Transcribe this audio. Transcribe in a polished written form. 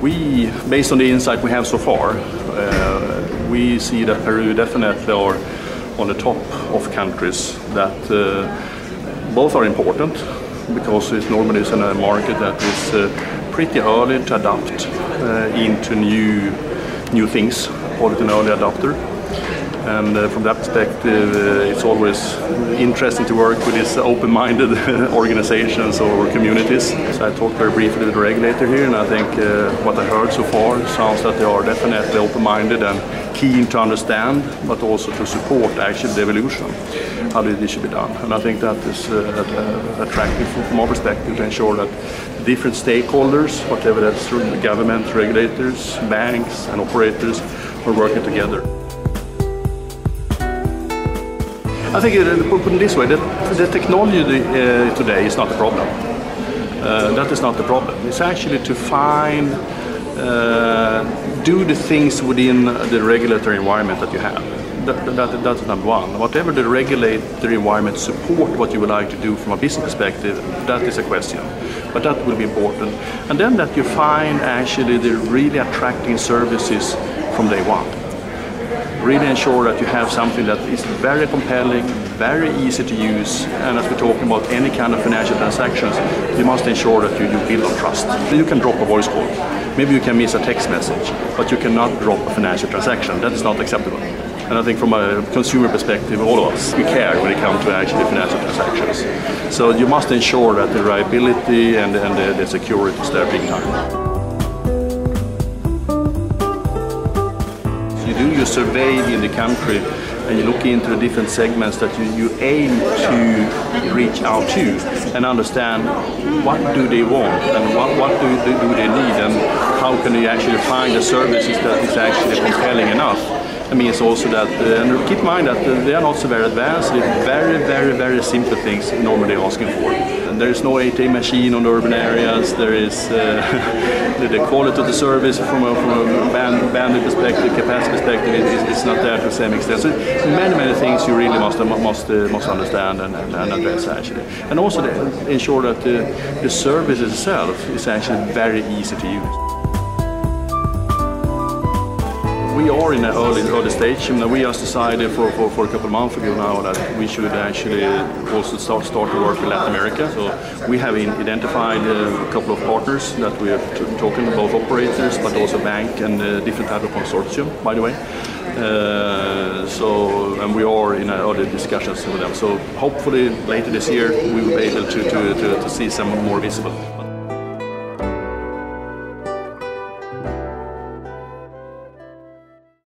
We, based on the insight we have so far, we see that Peru definitely are on the top of countries that both are important because it normally is in a market that is pretty early to adapt into new things, call it an early adopter. And from that perspective, it's always interesting to work with these open-minded organizations or communities. So I talked very briefly with the regulator here, and I think what I heard so far sounds that they are definitely open-minded and keen to understand, but also to support actually the evolution, how this should be done. And I think that is attractive from our perspective to ensure that different stakeholders, whatever that's through the government, regulators, banks and operators, are working together. I think, put it this way, the technology today is not the problem. That is not the problem. It's actually to find, do the things within the regulatory environment that you have. That's number one. Whatever the regulatory environment support what you would like to do from a business perspective, that is a question. But that will be important. And then that you find actually the really attracting services from day one. Really ensure that you have something that is very compelling, very easy to use, and as we're talking about any kind of financial transactions, you must ensure that you build on trust. You can drop a voice call, maybe you can miss a text message, but you cannot drop a financial transaction. That is not acceptable. And I think from a consumer perspective, all of us, we care when it comes to actually financial transactions. So you must ensure that the reliability and the security is there big time. You do your survey in the country and you look into the different segments that you aim to reach out to and understand what do they want and what do they need and how can you actually find the services that is actually compelling enough. I mean, it's also that, and keep in mind that they are not so very advanced, it's very simple things normally asking for. And there is no ATM machine on the urban areas, there is the quality of the service from a bandwidth perspective, capacity perspective, it's not there to the same extent. So many things you really must understand and address actually. And also ensure that the service itself is actually very easy to use. We are in an early stage, and we just decided for a couple of months ago now that we should actually also start to work with Latin America. So we have identified a couple of partners that we are talking to, both operators but also bank and different type of consortium, by the way. And we are in early discussions with them. So hopefully later this year we will be able to see some more visible.